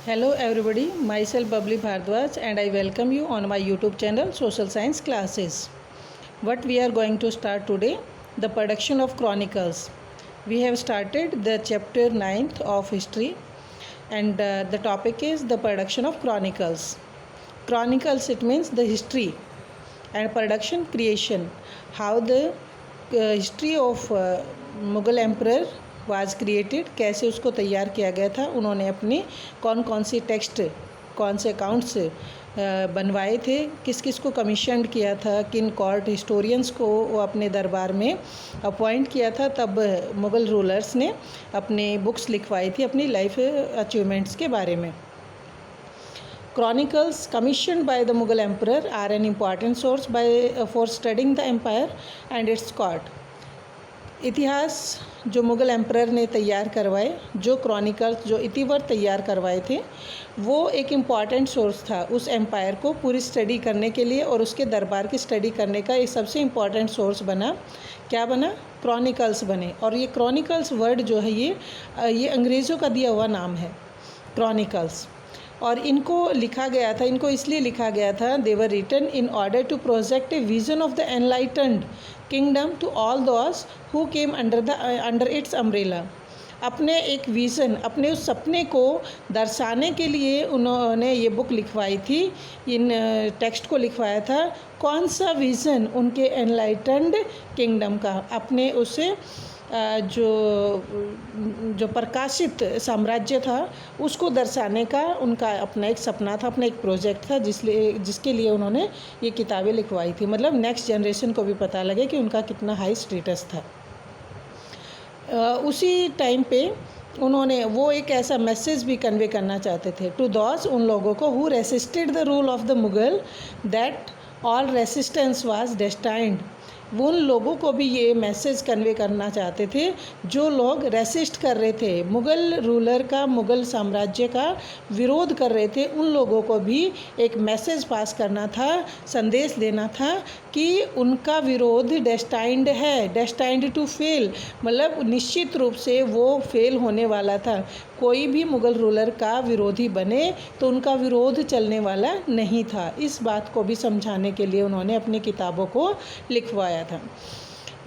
Hello everybody, myself Babli Bhardwaj and I welcome you on my YouTube channel Social Science Classes. What we are going to start today, the production of chronicles. We have started the chapter 9th of history and the topic is the production of chronicles. Chronicles, it means the history, and production, creation. How the history of Mughal emperor was created, कैसे उसको तैयार किया गया था, उन्होंने अपनी कौन कौन सी टेक्स्ट, कौन से अकाउंट्स बनवाए थे, किस किस को कमीशन्ड किया था, किन कोर्ट हिस्टोरियंस को वो अपने दरबार में अपॉइंट किया था, तब मुग़ल रूलर्स ने अपने बुक्स लिखवाई थी अपनी लाइफ अचीवमेंट्स के बारे में. Chronicles commissioned by the Mughal emperor are an important source for studying the empire and its court. इतिहास जो मुग़ल एम्परर ने तैयार करवाए, जो क्रॉनिकल्स, जो इतिवृत्त तैयार करवाए थे, वो एक इम्पॉर्टेंट सोर्स था उस एम्पायर को पूरी स्टडी करने के लिए, और उसके दरबार की स्टडी करने का एक सबसे इम्पॉर्टेंट सोर्स बना. क्या बना? क्रॉनिकल्स बने. और ये क्रॉनिकल्स वर्ड जो है ये अंग्रेज़ों का दिया हुआ नाम है, क्रॉनिकल्स. और इनको लिखा गया था, इनको इसलिए लिखा गया था, they were written in order to project a vision of the enlightened kingdom to all those who came under its umbrella. अपने एक विज़न, अपने उस सपने को दर्शाने के लिए उन्होंने ये बुक लिखवाई थी, इन टेक्स्ट को लिखवाया था. कौन सा विज़न? उनके एनलाइटेंड किंगडम का, अपने उसे जो प्रकाशित साम्राज्य था उसको दर्शाने का उनका अपना एक सपना था, अपना एक प्रोजेक्ट था, जिसके लिए उन्होंने ये किताबें लिखवाई थी. मतलब नेक्स्ट जनरेशन को भी पता लगे कि उनका कितना हाई स्टेटस था. उसी टाइम पे उन्होंने वो एक ऐसा मैसेज भी कन्वे करना चाहते थे टू दोज, उन लोगों को, who resisted the rule of the Mughal, that all resistance was destined. वो उन लोगों को भी ये मैसेज कन्वे करना चाहते थे जो लोग रेसिस्ट कर रहे थे, मुग़ल रूलर का, मुग़ल साम्राज्य का विरोध कर रहे थे. उन लोगों को भी एक मैसेज पास करना था, संदेश देना था कि उनका विरोध डेस्टाइंड है, डेस्टाइंड टू फेल, मतलब निश्चित रूप से वो फेल होने वाला था. कोई भी मुग़ल रूलर का विरोधी बने तो उनका विरोध चलने वाला नहीं था. इस बात को भी समझाने के लिए उन्होंने अपनी किताबों को लिखवाया था.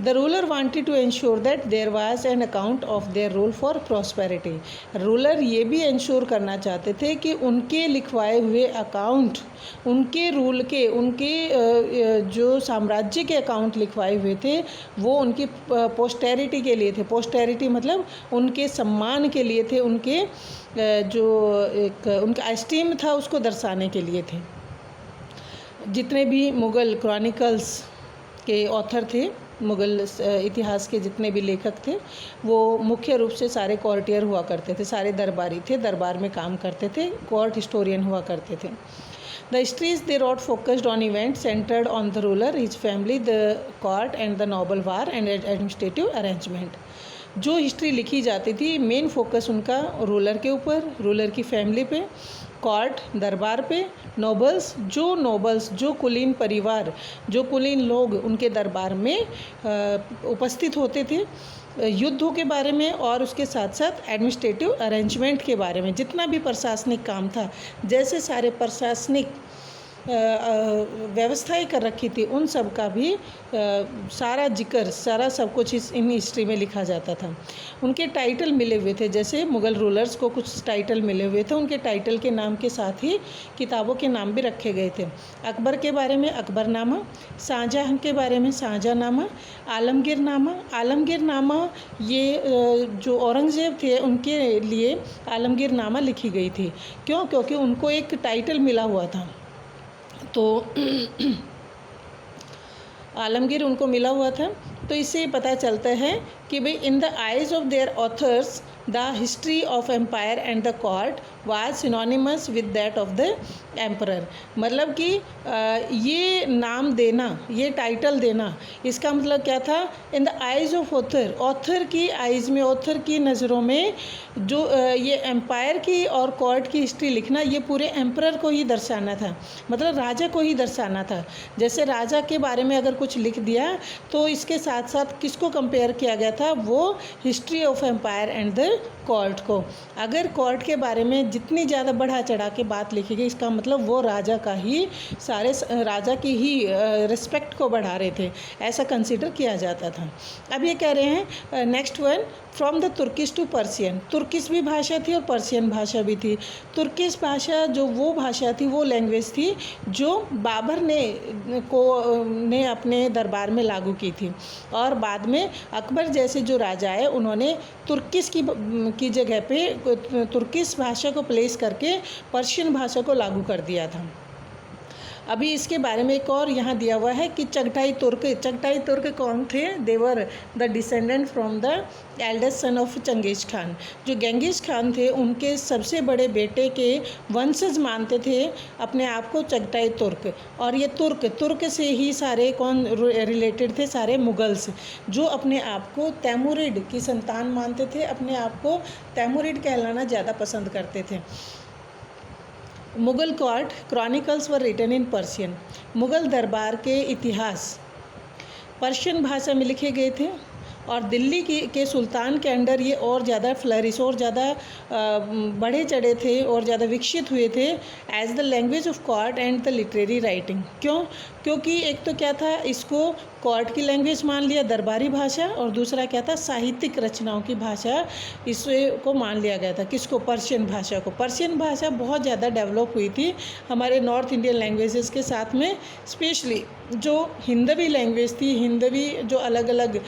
The ruler wanted to ensure that there was an account of their rule for prosperity. Ruler ये भी इंश्योर करना चाहते थे कि उनके लिखवाए हुए अकाउंट, उनके रूल के, उनके जो साम्राज्य के अकाउंट लिखवाए हुए थे, वो उनकी पोस्टेरिटी के लिए थे. पोस्टेरिटी मतलब उनके सम्मान के लिए थे, उनके जो एक उनका एस्टीम था उसको दर्शाने के लिए थे. जितने भी मुग़ल क्रॉनिकल्स के ऑथर थे, मुग़ल इतिहास के जितने भी लेखक थे, वो मुख्य रूप से सारे कोर्टियर हुआ करते थे, सारे दरबारी थे, दरबार में काम करते थे, कोर्ट हिस्टोरियन हुआ करते थे. The histories they wrote focused on events centered on the ruler, his family, the court and the noble war and administrative arrangement. जो हिस्ट्री लिखी जाती थी, मेन फोकस उनका रूलर के ऊपर, रूलर की फैमिली पे, कोर्ट दरबार पे, नोबल्स जो कुलीन परिवार, जो कुलीन लोग उनके दरबार में उपस्थित होते थे, युद्धों के बारे में, और उसके साथ साथ एडमिनिस्ट्रेटिव अरेंजमेंट के बारे में, जितना भी प्रशासनिक काम था, जैसे सारे प्रशासनिक व्यवस्थाएं कर रखी थी, उन सब का भी सारा जिक्र, सारा सब कुछ इन हिस्ट्री में लिखा जाता था. उनके टाइटल मिले हुए थे, जैसे मुग़ल रूलर्स को कुछ टाइटल मिले हुए थे, उनके टाइटल के नाम के साथ ही किताबों के नाम भी रखे गए थे. अकबर के बारे में अकबरनामा, शाहजहाँ के बारे में शाहजहाँनामा, आलमगीरनामा ये जो औरंगज़ेब थे उनके लिए आलमगीरनामा लिखी गई थी. क्यों? क्योंकि उनको एक टाइटल मिला हुआ था, तो आलमगीर उनको मिला हुआ था. तो इससे पता चलता है कि भाई in the eyes of their authors the history of empire and the court was synonymous with that of the emperor. मतलब कि ये नाम देना, ये टाइटल देना, इसका मतलब क्या था? इन the eyes of author, author की आइज़ में, ऑथर की नज़रों में जो ये एम्पायर की और कोर्ट की हिस्ट्री लिखना, ये पूरे एम्परर को ही दर्शाना था, मतलब राजा को ही दर्शाना था. जैसे राजा के बारे में अगर कुछ लिख दिया तो इसके साथ साथ किसको कंपेयर किया गया था? वो history of empire and the court को। अगर कोर्ट के बारे में जितनी ज़्यादा बढ़ा चढ़ा के बात लिखी गई, इसका मतलब वो राजा का ही राजा की ही रिस्पेक्ट को बढ़ा रहे थे, ऐसा कंसिडर किया जाता था। अब ये कह रहे हैं next one, from the Turkish to Persian. Turkish भी भाषा थी और पर्शियन भाषा भी थी। तुर्किश भाषा जो वो भाषा थी, वो लैंग्वेज थी जो बाबर ने अपने दरबार में लागू की थी, और बाद में अकबर जैसे जो राजा है उन्होंने तुर्किश की जगह पे तुर्किश भाषा को प्लेस करके पर्शियन भाषा को लागू कर दिया था। अभी इसके बारे में एक और यहाँ दिया हुआ है कि चगटाई तुर्क कौन थे? They were the descendant from the eldest son of Genghis Khan. जो गेंगिस खान थे उनके सबसे बड़े बेटे के वंशज मानते थे अपने आप को चगटाई तुर्क। और ये तुर्क से ही सारे कौन रिलेटेड थे? सारे मुगल्स, जो अपने आप को तैमुरिड की संतान मानते थे, अपने आप को तैमुरिड कहलाना ज़्यादा पसंद करते थे। Mughal court chronicles were written in Persian. Mughal दरबार के इतिहास पर्शियन भाषा में लिखे गए थे, और दिल्ली के सुल्तान के अंडर ये और ज़्यादा फ्लरिश और ज़्यादा बढ़े चढ़े थे और ज़्यादा विकसित हुए थे as the language of court and the literary writing. क्योंकि एक तो क्या था, इसको कोर्ट की लैंग्वेज मान लिया, दरबारी भाषा, और दूसरा क्या था, साहित्यिक रचनाओं की भाषा इसको मान लिया गया था। किसको? पर्शियन भाषा को। पर्शियन भाषा बहुत ज़्यादा डेवलप हुई थी हमारे नॉर्थ इंडियन लैंग्वेजेस के साथ में, स्पेशली जो हिंदवी लैंग्वेज थी, हिंदवी जो अलग अलग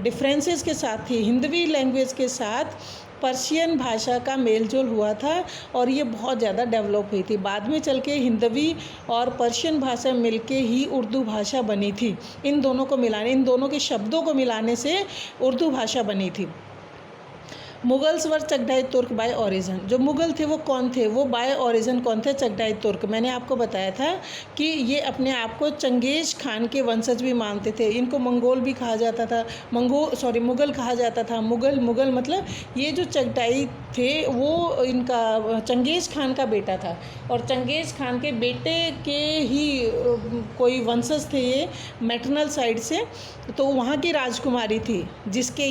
डिफरेंसेस के साथ थी, हिंदवी लैंग्वेज के साथ पर्शियन भाषा का मेलजोल हुआ था, और ये बहुत ज़्यादा डेवलप हुई थी। बाद में चल के हिंदवी और पर्शियन भाषा मिलके ही उर्दू भाषा बनी थी। इन दोनों के शब्दों को मिलाने से उर्दू भाषा बनी थी। मुगल्स वर चगटाई तुर्क बाय ओरिजिन। जो मुग़ल थे वो कौन थे? वो बाय ओरिजिन कौन थे? चगटाई तुर्क। मैंने आपको बताया था कि ये अपने आप को चंगेज खान के वंशज भी मानते थे। इनको मंगोल भी कहा जाता था, मुग़ल कहा जाता था। मुग़ल मतलब ये जो चगटाई थे वो इनका चंगेज खान का बेटा था, और चंगेज खान के बेटे के ही कोई वंशज थे ये मैटरनल साइड से। तो वहाँ की राजकुमारी थी जिसके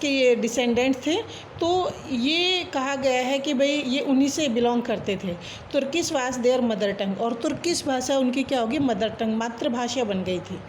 ये डिसेंडेंट थे। तो ये कहा गया है कि भाई ये उन्हीं से बिलोंग करते थे। Turkish was there mother tongue, और तुर्किश भाषा उनकी क्या होगी? मदर टंग, मातृभाषा बन गई थी।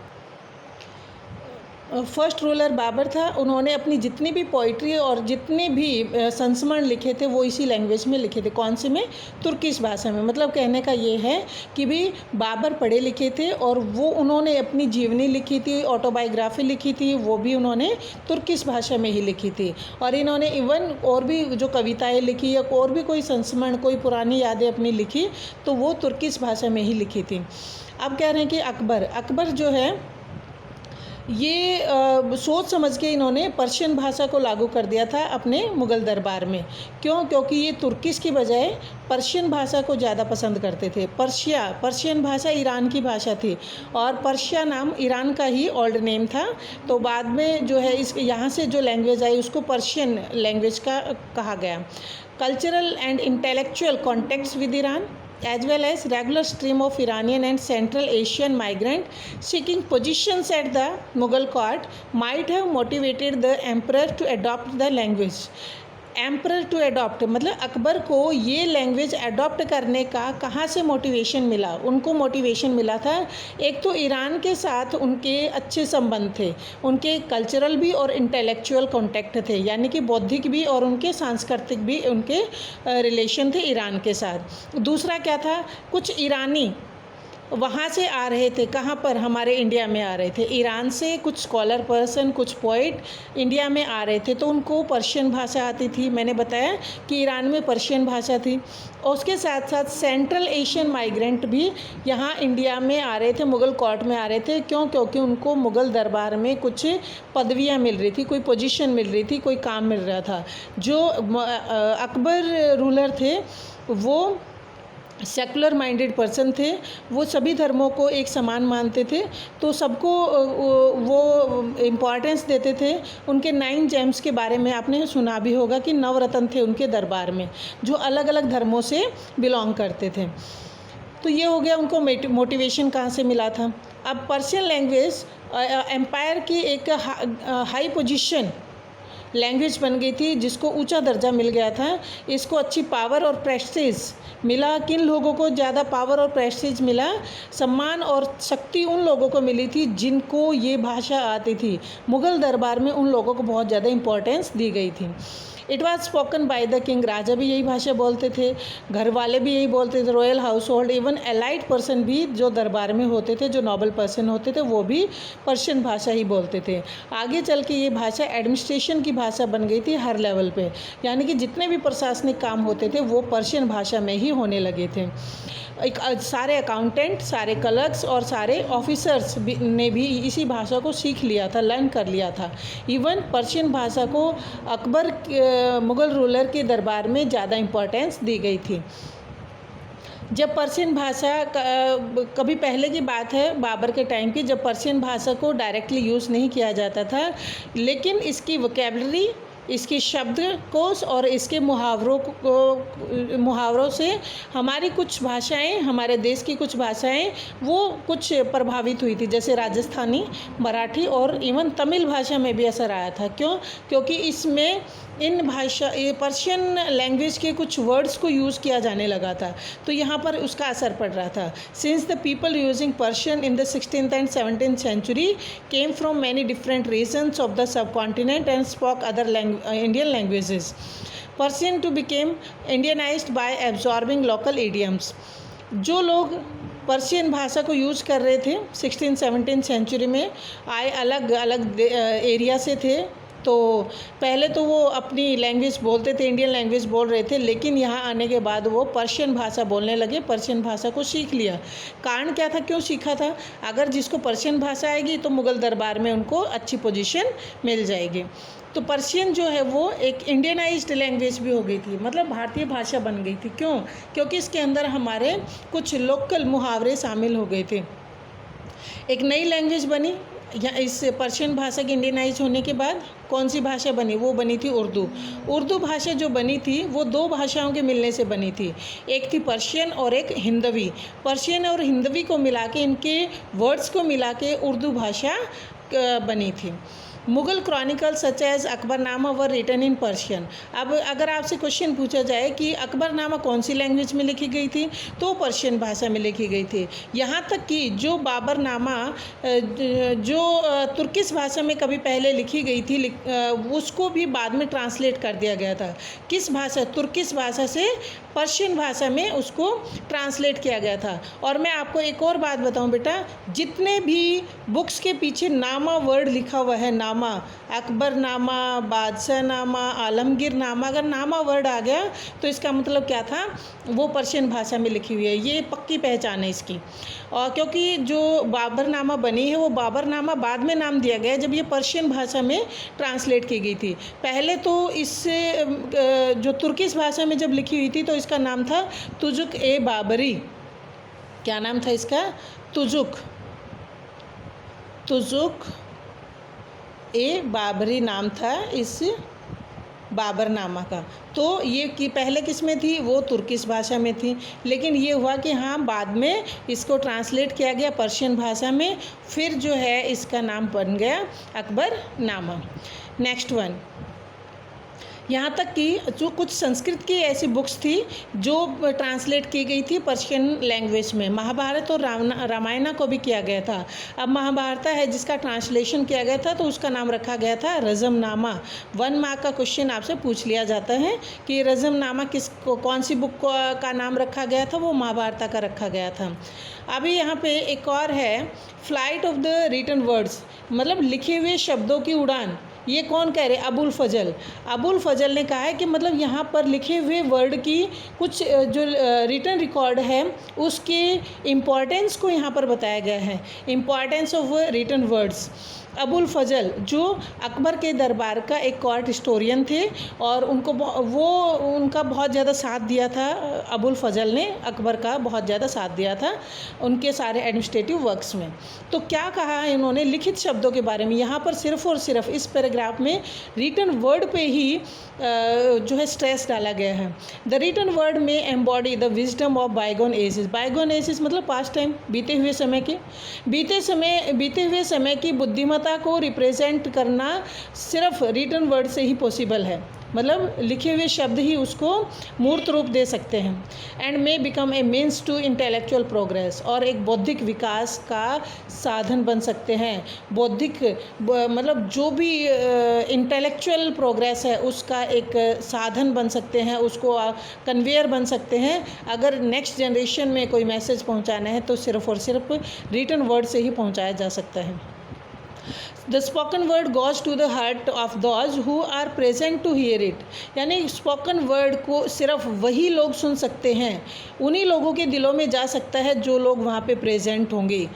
फर्स्ट रूलर बाबर था। उन्होंने अपनी जितनी भी पोइट्री और जितने भी संस्मरण लिखे थे वो इसी लैंग्वेज में लिखे थे। कौन से में? तुर्किश भाषा में। मतलब कहने का ये है कि भी बाबर पढ़े लिखे थे, और वो उन्होंने अपनी जीवनी लिखी थी, ऑटोबायोग्राफी लिखी थी, वो भी उन्होंने तुर्किश भाषा में ही लिखी थी। और इन्होंने इवन और भी जो कविताएँ लिखी या और भी कोई संस्मरण, कोई पुरानी यादें अपनी लिखी, तो वो तुर्किश भाषा में ही लिखी थी। अब कह रहे हैं कि अकबर जो है ये सोच समझ के इन्होंने पर्शियन भाषा को लागू कर दिया था अपने मुग़ल दरबार में। क्योंकि ये तुर्किश की बजाय पर्शियन भाषा को ज़्यादा पसंद करते थे। पर्शियन भाषा ईरान की भाषा थी, और पर्शिया नाम ईरान का ही ओल्ड नेम था। तो बाद में जो है यहाँ से जो लैंग्वेज आई उसको पर्शियन लैंग्वेज का कहा गया। Cultural and intellectual contacts with Iran, as well as regular stream of Iranian and Central Asian migrant seeking positions at the Mughal court might have motivated the emperor to adopt the language. Emperor to adopt मतलब अकबर को ये language adopt करने का कहाँ से motivation मिला? उनको motivation मिला था, एक तो ईरान के साथ उनके अच्छे संबंध थे, उनके कल्चरल भी और इंटेलेक्चुअल कॉन्टैक्ट थे, यानी कि बौद्धिक भी और उनके सांस्कृतिक भी उनके रिलेशन थे ईरान के साथ। दूसरा क्या था? कुछ ईरानी वहाँ से आ रहे थे, कहाँ पर? हमारे इंडिया में आ रहे थे। ईरान से कुछ स्कॉलर पर्सन, कुछ पोइट इंडिया में आ रहे थे, तो उनको पर्शियन भाषा आती थी। मैंने बताया कि ईरान में पर्शियन भाषा थी, और उसके साथ साथ सेंट्रल एशियन माइग्रेंट भी यहाँ इंडिया में आ रहे थे, मुग़ल कोर्ट में आ रहे थे। क्योंकि उनको मुग़ल दरबार में कुछ पदवियाँ मिल रही थी, कोई पोजीशन मिल रही थी, कोई काम मिल रहा था। जो अकबर रूलर थे वो सेकुलर माइंडेड पर्सन थे, वो सभी धर्मों को एक समान मानते थे, तो सबको वो इम्पॉर्टेंस देते थे। उनके 9 जेम्स के बारे में आपने सुना भी होगा कि 9 रत्न थे उनके दरबार में, जो अलग अलग धर्मों से बिलोंग करते थे। तो ये हो गया उनको मोटिवेशन कहाँ से मिला था। अब पर्शियन लैंग्वेज एम्पायर की एक हाई पोजीशन लैंग्वेज बन गई थी, जिसको ऊंचा दर्जा मिल गया था। इसको अच्छी पावर और प्रेस्टीज मिला। किन लोगों को ज़्यादा पावर और प्रेस्टीज मिला? सम्मान और शक्ति उन लोगों को मिली थी जिनको ये भाषा आती थी। मुग़ल दरबार में उन लोगों को बहुत ज़्यादा इम्पोर्टेंस दी गई थी। It was spoken by the king. राजा भी यही भाषा बोलते थे, घर वाले भी यही बोलते थे, royal household, even elite person भी जो दरबार में होते थे, जो नोबल पर्सन होते थे, वो भी पर्शियन भाषा ही बोलते थे। आगे चल के ये भाषा एडमिनिस्ट्रेशन की भाषा बन गई थी हर लेवल पे, यानी कि जितने भी प्रशासनिक काम होते थे वो पर्शियन भाषा में ही होने लगे थे। सारे अकाउंटेंट, सारे क्लर्क्स और सारे ऑफिसर्स ने भी इसी भाषा को सीख लिया था, लर्न कर लिया था। इवन पर्शियन भाषा को अकबर मुग़ल रूलर के दरबार में ज़्यादा इम्पोर्टेंस दी गई थी। जब पर्शियन भाषा कभी पहले की बात है, बाबर के टाइम की, जब पर्शियन भाषा को डायरेक्टली यूज़ नहीं किया जाता था, लेकिन इसकी वोकैबुलरी, इसकी शब्दकोश और इसके मुहावरों से हमारी कुछ भाषाएं, हमारे देश की कुछ भाषाएं वो कुछ प्रभावित हुई थी, जैसे राजस्थानी, मराठी और इवन तमिल भाषा में भी असर आया था। क्यों? क्योंकि इसमें ये पर्शियन लैंग्वेज के कुछ वर्ड्स को यूज़ किया जाने लगा था, तो यहाँ पर उसका असर पड़ रहा था। Since the people using Persian in the 16th and 17th century came from many different regions of the subcontinent and spoke other Indian languages, Persian to became Indianized by absorbing local idioms। जो लोग Persian भाषा को use कर रहे थे 16th-17th century में, आए अलग अलग एरिया से थे, तो पहले तो वो अपनी लैंग्वेज बोलते थे, इंडियन लैंग्वेज बोल रहे थे, लेकिन यहाँ आने के बाद वो पर्शियन भाषा बोलने लगे, पर्शियन भाषा को सीख लिया। कारण क्या था, क्यों सीखा था? अगर जिसको पर्शियन भाषा आएगी तो मुग़ल दरबार में उनको अच्छी पोजीशन मिल जाएगी। तो पर्शियन जो है वो एक इंडियनाइज्ड लैंग्वेज भी हो गई थी, मतलब भारतीय भाषा बन गई थी। क्यों? क्योंकि इसके अंदर हमारे कुछ लोकल मुहावरे शामिल हो गए थे। एक नई लैंग्वेज बनी या इस पर्शियन भाषा के इंडियनाइज होने के बाद कौन सी भाषा बनी? वो बनी थी उर्दू। उर्दू भाषा जो बनी थी वो दो भाषाओं के मिलने से बनी थी, एक थी पर्शियन और एक हिंदवी। पर्शियन और हिंदवी को मिला के, इनके वर्ड्स को मिला के उर्दू भाषा बनी थी। Mughal chronicle such as Akbarnama were written in Persian. अब अगर आपसे क्वेश्चन पूछा जाए कि अकबरनामा कौन सी लैंग्वेज में लिखी गई थी, तो पर्शियन भाषा में लिखी गई थी। यहाँ तक कि जो बाबरनामा जो तुर्किश भाषा में कभी पहले लिखी गई थी, उसको भी बाद में ट्रांसलेट कर दिया गया था। किस भाषा? तुर्किश भाषा से पर्शियन भाषा में उसको ट्रांसलेट किया गया था। और मैं आपको एक और बात बताऊं बेटा, जितने भी बुक्स के पीछे नामा वर्ड लिखा हुआ है, नामा, अकबरनामा, बादशाहनामा, आलमगीरनामा, अगर नामा वर्ड आ गया तो इसका मतलब क्या था? वो पर्शियन भाषा में लिखी हुई है। ये पक्की पहचान है इसकी। और क्योंकि जो बाबरनामा बनी है वो बाबरनामा बाद में नाम दिया गया जब ये पर्शियन भाषा में ट्रांसलेट की गई थी। पहले तो इससे जो तुर्किश भाषा में जब लिखी हुई थी तो इसका नाम था तुजुक ए बाबरी। क्या नाम था इसका? तुजुक ए बाबरी नाम था इस बाबरनामा का। तो ये कि पहले किस में थी? वो तुर्किश भाषा में थी, लेकिन ये हुआ कि हाँ बाद में इसको ट्रांसलेट किया गया पर्शियन भाषा में, फिर जो है इसका नाम बन गया अकबरनामा। नेक्स्ट वन, यहाँ तक कि जो कुछ संस्कृत की ऐसी बुक्स थी जो ट्रांसलेट की गई थी पर्शियन लैंग्वेज में। महाभारत और रामायण को भी किया गया था। अब महाभारत है जिसका ट्रांसलेशन किया गया था तो उसका नाम रखा गया था रज़मनामा। 1 मार्क का क्वेश्चन आपसे पूछ लिया जाता है कि रज़मनामा कौन सी बुक का नाम रखा गया था? वो महाभारत का रखा गया था। अभी यहाँ पे एक और है, flight of the written words, मतलब लिखे हुए शब्दों की उड़ान। ये कौन कह रहे? अबुल फजल। अबुल फजल ने कहा है कि मतलब यहाँ पर लिखे हुए वर्ड की कुछ जो रिटन रिकॉर्ड है उसके इम्पॉर्टेंस को यहाँ पर बताया गया है। Importance of written words. Abul Fazl जो अकबर के दरबार का एक कोर्ट हिस्टोरियन थे और उनका बहुत ज़्यादा साथ दिया था। अबुल फजल ने अकबर का बहुत ज़्यादा साथ दिया था उनके सारे एडमिनिस्ट्रेटिव वर्क्स में। तो क्या कहा है इन्होंने लिखित शब्दों के बारे में? यहाँ पर सिर्फ और सिर्फ इस पैराग्राफ में रिटन वर्ड पे ही जो है स्ट्रेस डाला गया है। The written word may embody the wisdom of bygone ages. Bygone ages मतलब पास्ट टाइम, बीते हुए समय की बुद्धिमत्ता पूर्णता को रिप्रेजेंट करना सिर्फ रिटन वर्ड से ही पॉसिबल है, मतलब लिखे हुए शब्द ही उसको मूर्त रूप दे सकते हैं। And may become a means to intellectual progress, और एक बौद्धिक विकास का साधन बन सकते हैं। बौद्धिक मतलब जो भी इंटेलेक्चुअल प्रोग्रेस है उसका एक साधन बन सकते हैं, उसको कन्वेयर बन सकते हैं। अगर नेक्स्ट जनरेशन में कोई मैसेज पहुंचाना है तो सिर्फ और सिर्फ रिटन वर्ड से ही पहुंचाया जा सकता है। The spoken word goes to the heart of those who are present to hear it, यानी स्पोकन वर्ड को सिर्फ वही लोग सुन सकते हैं, उन्हीं लोगों के दिलों में जा सकता है जो लोग वहाँ पे प्रेजेंट होंगे,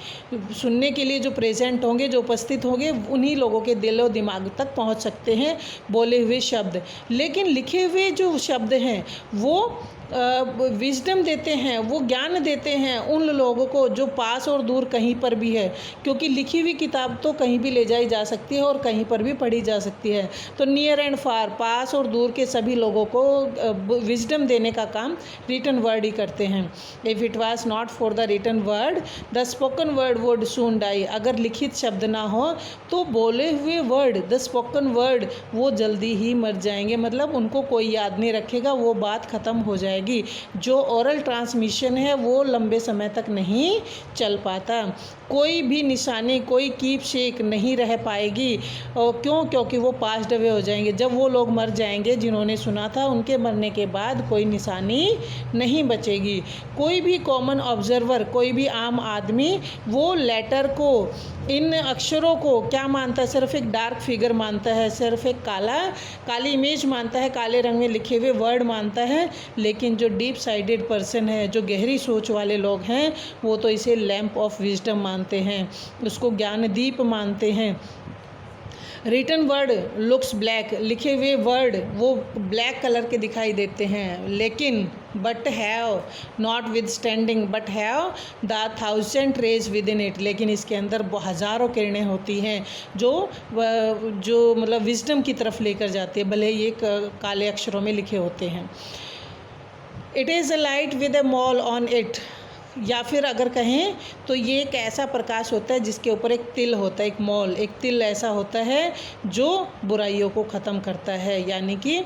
सुनने के लिए जो प्रेजेंट होंगे, जो उपस्थित होंगे, उन्हीं लोगों के दिलो दिमाग तक पहुँच सकते हैं बोले हुए शब्द। लेकिन लिखे हुए जो शब्द हैं वो विजडम देते हैं, वो ज्ञान देते हैं उन लोगों को जो पास और दूर कहीं पर भी है, क्योंकि लिखी हुई किताब तो कहीं भी ले जाई जा सकती है और कहीं पर भी पढ़ी जा सकती है। तो नियर एंड फार, पास और दूर के सभी लोगों को विजडम देने का काम रिटन वर्ड ही करते हैं। If it was not for the written word the spoken word would soon die, अगर लिखित शब्द ना हो तो बोले हुए वर्ड, द स्पोकन वर्ड, वो जल्दी ही मर जाएंगे, मतलब उनको कोई याद नहीं रखेगा, वो बात ख़त्म हो जाएगी। जो ओरल ट्रांसमिशन है वो लंबे समय तक नहीं चल पाता, कोई भी निशानी, कोई कीप शेक नहीं रह पाएगी। और क्यों? क्योंकि वो पास्ड अवे हो जाएंगे। जब वो लोग मर जाएंगे जिन्होंने सुना था, उनके मरने के बाद कोई निशानी नहीं बचेगी। कोई भी कॉमन ऑब्जर्वर, कोई भी आम आदमी वो लेटर को, इन अक्षरों को क्या मानता है? सिर्फ एक डार्क फिगर मानता है, सिर्फ एक काली इमेज मानता है, काले रंग में लिखे हुए वर्ड मानता है। लेकिन जो डीप साइडेड पर्सन है, जो गहरी सोच वाले लोग हैं, वो तो इसे लैंप ऑफ विजडम मानते हैं, उसको ज्ञानदीप मानते हैं। रिटन वर्ड लुक्स ब्लैक, लिखे हुए वर्ड वो ब्लैक कलर के दिखाई देते हैं, लेकिन but have not withstanding but have the 1000 rays within it, लेकिन इसके अंदर हज़ारों किरणें होती हैं जो मतलब विजडम की तरफ लेकर जाती है, भले ये काले अक्षरों में लिखे होते हैं। It is a light with a mall on it, या फिर अगर कहें तो ये एक ऐसा प्रकाश होता है जिसके ऊपर एक तिल होता है, एक मॉल, एक तिल ऐसा होता है जो बुराइयों को ख़त्म करता है, यानी कि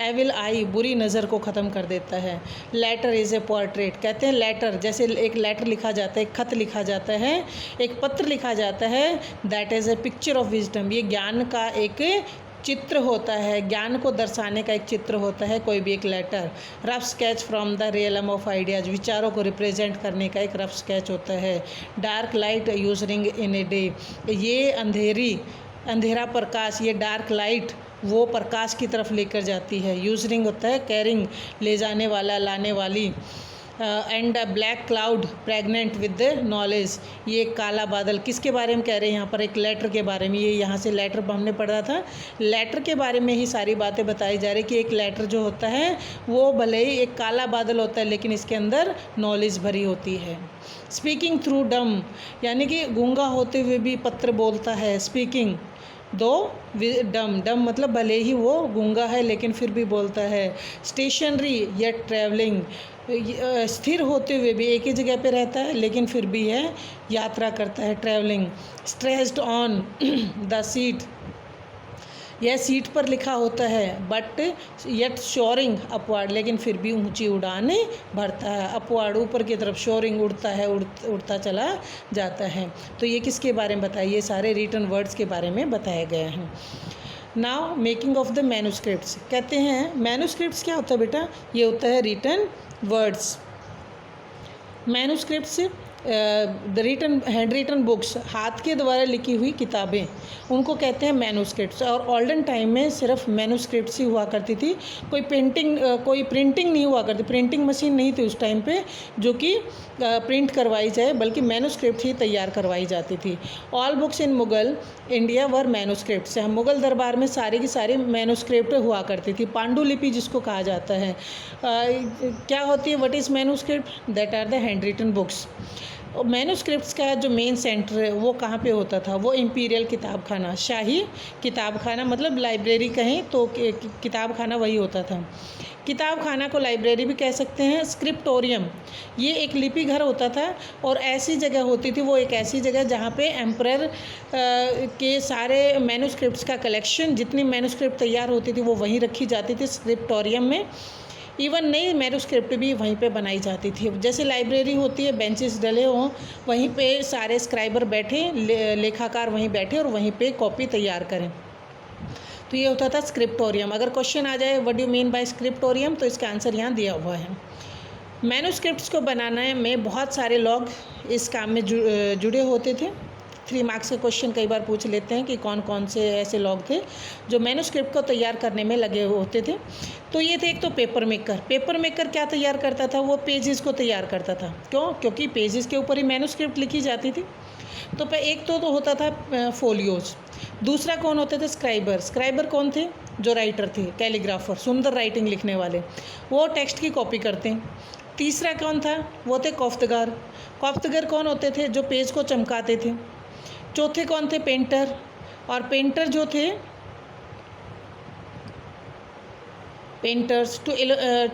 एविल आई, बुरी नज़र को ख़त्म कर देता है। लेटर इज़ ए पोर्ट्रेट, कहते हैं लेटर, जैसे एक लेटर लिखा जाता है, एक खत लिखा जाता है, एक पत्र लिखा जाता है, that is a picture of wisdom, ये ज्ञान का एक चित्र होता है, ज्ञान को दर्शाने का एक चित्र होता है कोई भी एक letter. Rough sketch from the realm of ideas, विचारों को रिप्रेजेंट करने का एक रफ स्केच होता है। डार्क लाइट यूजरिंग इन ए डे, ये अंधेरा प्रकाश, ये डार्क लाइट वो प्रकाश की तरफ लेकर जाती है। यूजरिंग होता है कैरिंग, ले जाने वाला, लाने वाली। And black cloud pregnant with knowledge, ये काला बादल किसके बारे में कह रहे हैं यहाँ पर? एक लेटर के बारे में। ये यहाँ से लेटर हमने पढ़ा था, लेटर के बारे में ही सारी बातें बताई जा रही कि एक लेटर जो होता है वो भले ही एक काला बादल होता है, लेकिन इसके अंदर नॉलेज भरी होती है। स्पीकिंग थ्रू डम, यानी कि गूंगा होते हुए भी पत्र बोलता है। स्पीकिंग दो डम मतलब भले ही वो गूंगा है लेकिन फिर भी बोलता है। स्टेशनरी या ट्रैवलिंग, स्थिर होते हुए भी एक ही जगह पे रहता है लेकिन फिर भी है यात्रा करता है, travelling. Stressed on the seat, यह सीट पर लिखा होता है, बट येट शोरिंग अपवर्ड, लेकिन फिर भी ऊंची उड़ान भरता है, अपवर्ड ऊपर की तरफ, शोरिंग उड़ता है, उड़ता चला जाता है। तो ये किसके बारे में बताइए? सारे रिटन वर्ड्स के बारे में बताए गए हैं। Now making of the manuscripts, कहते हैं मैन्युस्क्रिप्ट्स क्या होता है बेटा? ये होता है written words. Manuscripts the written hand written books, हाथ के द्वारा लिखी हुई किताबें, उनको कहते हैं मैन्युस्क्रिप्ट्स। और ओल्डन टाइम में सिर्फ मैन्युस्क्रिप्ट्स ही हुआ करती थी, कोई प्रिंटिंग नहीं हुआ करती, प्रिंटिंग मशीन नहीं थी उस टाइम पे जो कि प्रिंट करवाई जाए, बल्कि मैन्युस्क्रिप्ट ही तैयार करवाई जाती थी। ऑल बुक्स इन मुगल इंडिया वर मैन्युस्क्रिप्ट्स, मुगल दरबार में सारी की सारी मैन्युस्क्रिप्ट हुआ करती थी, पांडुलिपि जिसको कहा जाता है। क्या होती है? What is manuscript? That are the hand written books. Manuscripts का जो मेन सेंटर है वो कहाँ पे होता था? वो इंपीरियल किताब खाना, शाही किताब खाना, मतलब लाइब्रेरी कहें तो किताब खाना वही होता था। किताब खाना को लाइब्रेरी भी कह सकते हैं। स्क्रिप्टोरियम, ये एक लिपि घर होता था और ऐसी जगह होती थी, वो एक ऐसी जगह जहाँ पे एम्परर के सारे मैन्युस्क्रिप्ट्स का कलेक्शन, जितनी मैन्युस्क्रिप्ट तैयार होती थी वो वहीं रखी जाती थी स्क्रिप्टोरियम में। इवन नई मैन्युस्क्रिप्ट भी वहीं पे बनाई जाती थी। जैसे लाइब्रेरी होती है, बेंचेस डले हों, वहीं पे सारे स्क्राइबर बैठे, लेखाकार वहीं बैठे और वहीं पे कॉपी तैयार करें। तो ये होता था स्क्रिप्टोरियम। अगर क्वेश्चन आ जाए what do you mean by scriptorium, तो इसका आंसर यहाँ दिया हुआ है। मैन्युस्क्रिप्ट्स को बनाने में बहुत सारे लोग इस काम में जुड़े होते थे। 3 मार्क्स के क्वेश्चन कई बार पूछ लेते हैं कि कौन कौन से ऐसे लोग थे जो मैन्युस्क्रिप्ट को तैयार करने में लगे हुए होते थे। तो ये थे एक तो पेपर मेकर। पेपर मेकर क्या तैयार करता था? वो पेजेस को तैयार करता था। क्यों? क्योंकि पेजेस के ऊपर ही मैन्युस्क्रिप्ट लिखी जाती थी। तो एक तो होता था फोलियोज। दूसरा कौन होते थे? स्क्राइबर। स्क्राइबर कौन थे? जो राइटर थे, कैलीग्राफर, सुंदर राइटिंग लिखने वाले, वो टेक्स्ट की कॉपी करते हैं। तीसरा कौन था? वो थे कॉफ्तगार। कॉफ्तगर कौन होते थे? जो पेज को चमकाते थे। चौथे कौन थे? पेंटर। और पेंटर जो थे, पेंटर्स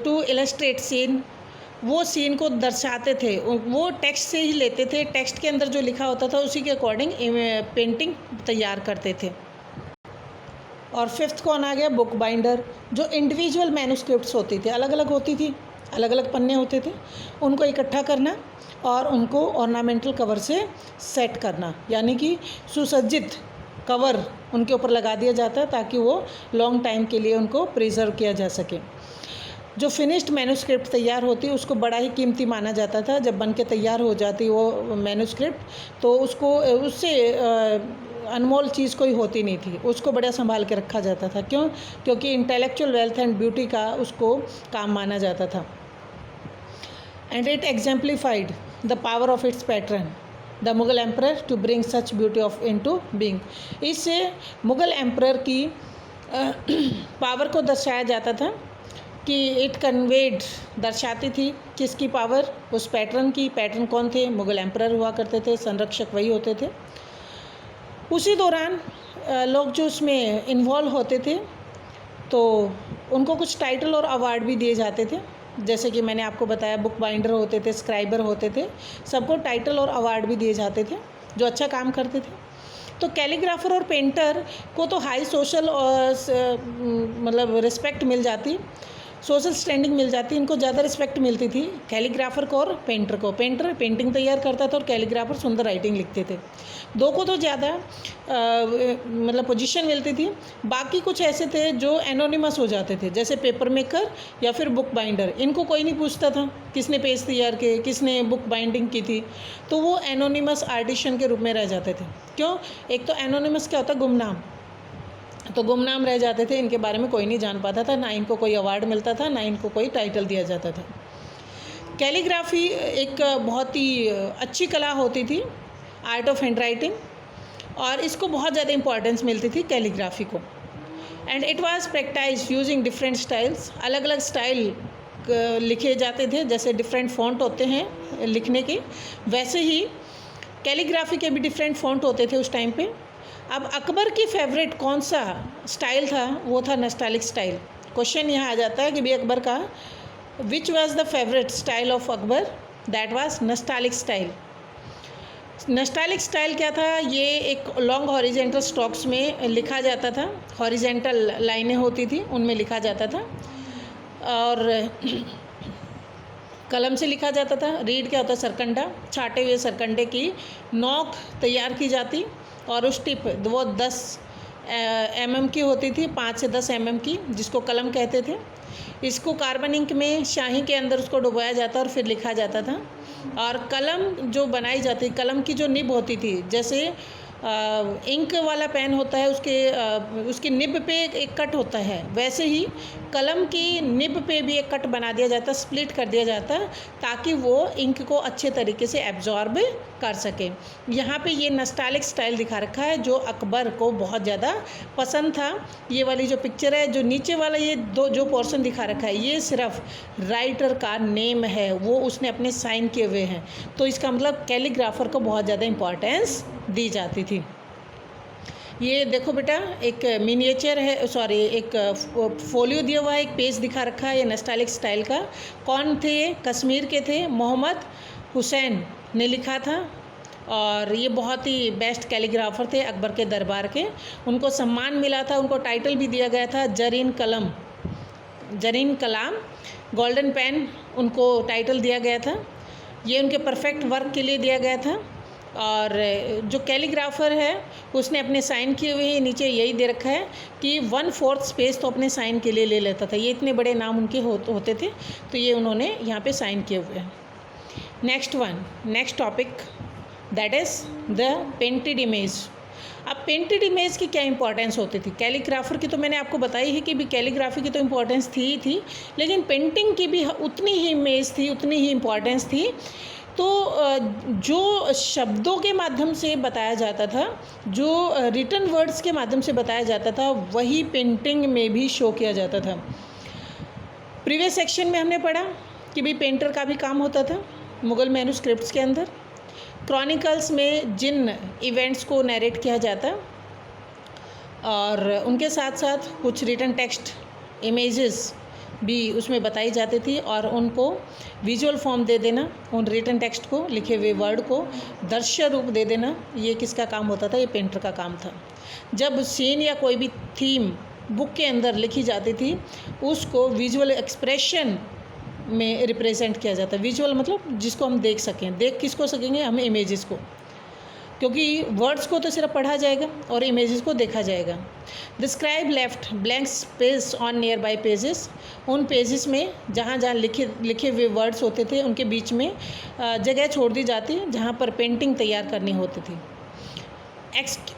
टू इलस्ट्रेट सीन, वो सीन को दर्शाते थे। वो टेक्स्ट से ही लेते थे, टेक्स्ट के अंदर जो लिखा होता था उसी के अकॉर्डिंग पेंटिंग तैयार करते थे। और फिफ्थ कौन आ गया? Book binder. जो इंडिविजुअल मैन्युस्क्रिप्ट्स होती थी, अलग अलग होती थी, अलग अलग पन्ने होते थे, उनको इकट्ठा करना और उनको ऑर्नामेंटल कवर से सेट करना, यानी कि सुसज्जित कवर उनके ऊपर लगा दिया जाता है ताकि वो लॉन्ग टाइम के लिए उनको प्रिजर्व किया जा सके। जो फिनिश्ड मैन्युस्क्रिप्ट तैयार होती है उसको बड़ा ही कीमती माना जाता था। जब बन के तैयार हो जाती वो मैन्युस्क्रिप्ट, तो उसको उससे अनमोल चीज़ कोई होती नहीं थी, उसको बड़ा संभाल के रखा जाता था। क्यों? क्योंकि इंटेलेक्चुअल वेल्थ एंड ब्यूटी का उसको काम माना जाता था। And it exemplified the power of its pattern the Mughal emperor to bring such beauty of into being. इससे मुगल एम्परर की पावर को दर्शाया जाता था कि इट कन्वेड, दर्शाती थी किसकी पावर? उस पैटर्न की। पैटर्न कौन थे? मुगल एम्परर हुआ करते थे, संरक्षक वही होते थे। उसी दौरान लोग जो उसमें इन्वॉल्व होते थे तो उनको कुछ टाइटल और अवार्ड भी दिए जाते थे। जैसे कि मैंने आपको बताया, बुक बाइंडर होते थे, स्क्राइबर होते थे, सबको टाइटल और अवार्ड भी दिए जाते थे जो अच्छा काम करते थे। तो कैलीग्राफर और पेंटर को तो हाई सोशल मतलब रिस्पेक्ट मिल जाती, सोशल स्टैंडिंग मिल जाती, इनको ज़्यादा रिस्पेक्ट मिलती थी कैलीग्राफर को और पेंटर को। पेंटर पेंटिंग तैयार करता था और कैलीग्राफर सुंदर राइटिंग लिखते थे। दो को तो ज़्यादा मतलब पोजीशन मिलती थी। बाकी कुछ ऐसे थे जो एनोनिमस हो जाते थे, जैसे पेपर मेकर या फिर बुक बाइंडर। इनको कोई नहीं पूछता था किसने पेज तैयार किए, किसने बुक बाइंडिंग की थी, तो वो एनोनिमस आर्टिशन के रूप में रह जाते थे। क्यों? एक तो एनोनिमस क्या होता है? गुमनाम। तो गुमनाम रह जाते थे, इनके बारे में कोई नहीं जान पाता था, ना इनको कोई अवार्ड मिलता था, ना इनको कोई टाइटल दिया जाता था। कैलीग्राफी एक बहुत ही अच्छी कला होती थी, आर्ट ऑफ हैंड राइटिंग, और इसको बहुत ज़्यादा इंपॉर्टेंस मिलती थी कैलीग्राफी को। And it was practise using different styles. अलग अलग स्टाइल लिखे जाते थे, जैसे डिफरेंट फॉन्ट होते हैं लिखने के, वैसे ही कैलीग्राफी के भी डिफरेंट फॉन्ट होते थे उस टाइम पे। अब अकबर की फेवरेट कौन सा स्टाइल था? वो था नस्टालिक स्टाइल। क्वेश्चन यहाँ आ जाता है कि भाई अकबर का which was the favourite style of Akbar? That was Nastaliq style. Nastaliq style क्या था? ये एक लॉन्ग हॉरिजेंटल स्ट्रोक्स में लिखा जाता था, हॉरिजेंटल लाइनें होती थी उनमें लिखा जाता था, और कलम से लिखा जाता था। रीड क्या होता है? सरकंडा। छाटे हुए सरकंडे की नोक तैयार की जाती और उस टिप वो 10 mm की होती थी, 5 से 10 mm की, जिसको कलम कहते थे। इसको कार्बन इंक में शाही के अंदर उसको डुबाया जाता और फिर लिखा जाता था। और कलम जो बनाई जाती, कलम की जो निब होती थी, जैसे इंक वाला पेन होता है उसकी निब पे एक कट होता है, वैसे ही कलम की निब पे भी एक कट बना दिया जाता, स्प्लिट कर दिया जाता, ताकि वो इंक को अच्छे तरीके से एब्जॉर्ब कर सके। यहाँ पे ये नस्टालिक स्टाइल दिखा रखा है जो अकबर को बहुत ज़्यादा पसंद था। ये वाली जो पिक्चर है, जो नीचे वाला ये जो पोर्शन दिखा रखा है, ये सिर्फ राइटर का नेम है, वो उसने अपने साइन किए हुए हैं। तो इसका मतलब कैलीग्राफर को बहुत ज़्यादा इम्पोर्टेंस दी जाती थी। ये देखो बेटा, एक मिनिएचर है, सॉरी एक फोलियो दिया हुआ है, एक पेज दिखा रखा है ये नस्टालिक स्टाइल का। कौन थे? कश्मीर के थे, मोहम्मद हुसैन ने लिखा था। और ये बहुत ही बेस्ट कैलीग्राफर थे अकबर के दरबार के। उनको सम्मान मिला था, उनको टाइटल भी दिया गया था जरीन कलाम। गोल्डन पेन उनको टाइटल दिया गया था। ये उनके परफेक्ट वर्क के लिए दिया गया था। और जो कैलीग्राफर है उसने अपने साइन किए हुए हैं, नीचे यही दे रखा है कि 1/4 स्पेस तो अपने साइन के लिए ले लेता था। ये इतने बड़े नाम उनके होते थे, तो ये उन्होंने यहाँ पे साइन किए हुए हैं। Next topic, that is the painted image. अब पेंटेड इमेज की क्या इंपॉर्टेंस होती थी? कैलीग्राफर की तो मैंने आपको बताई है कि भी कैलीग्राफी की तो इम्पोर्टेंस थी ही थी, लेकिन पेंटिंग की भी उतनी ही इमेज थी, उतनी ही इम्पोर्टेंस थी। तो जो शब्दों के माध्यम से बताया जाता था, जो रिटन वर्ड्स के माध्यम से बताया जाता था, वही पेंटिंग में भी शो किया जाता था। प्रीवियस सेक्शन में हमने पढ़ा कि भाई पेंटर का भी काम होता था मुग़ल मैन्युस्क्रिप्ट्स के अंदर। क्रॉनिकल्स में जिन इवेंट्स को नरेट किया जाता और उनके साथ साथ कुछ रिटन टेक्स्ट इमेजेस भी उसमें बताई जाती थी और उनको विजुअल फॉर्म दे देना, उन रिटन टेक्स्ट को, लिखे हुए वर्ड को दृश्य रूप दे देना, ये किसका काम होता था? ये पेंटर का काम था। जब सीन या कोई भी थीम बुक के अंदर लिखी जाती थी, उसको विजुअल एक्सप्रेशन में रिप्रेजेंट किया जाता है। विजुअल मतलब जिसको हम देख सकें। देख किसको सकेंगे? हम इमेजेस को, क्योंकि वर्ड्स को तो सिर्फ पढ़ा जाएगा और इमेजेस को देखा जाएगा। The scribe left blank space on near by pages. उन पेजेस में जहाँ जहाँ लिखे हुए वर्ड्स होते थे, उनके बीच में जगह छोड़ दी जाती है जहाँ पर पेंटिंग तैयार करनी होती थी।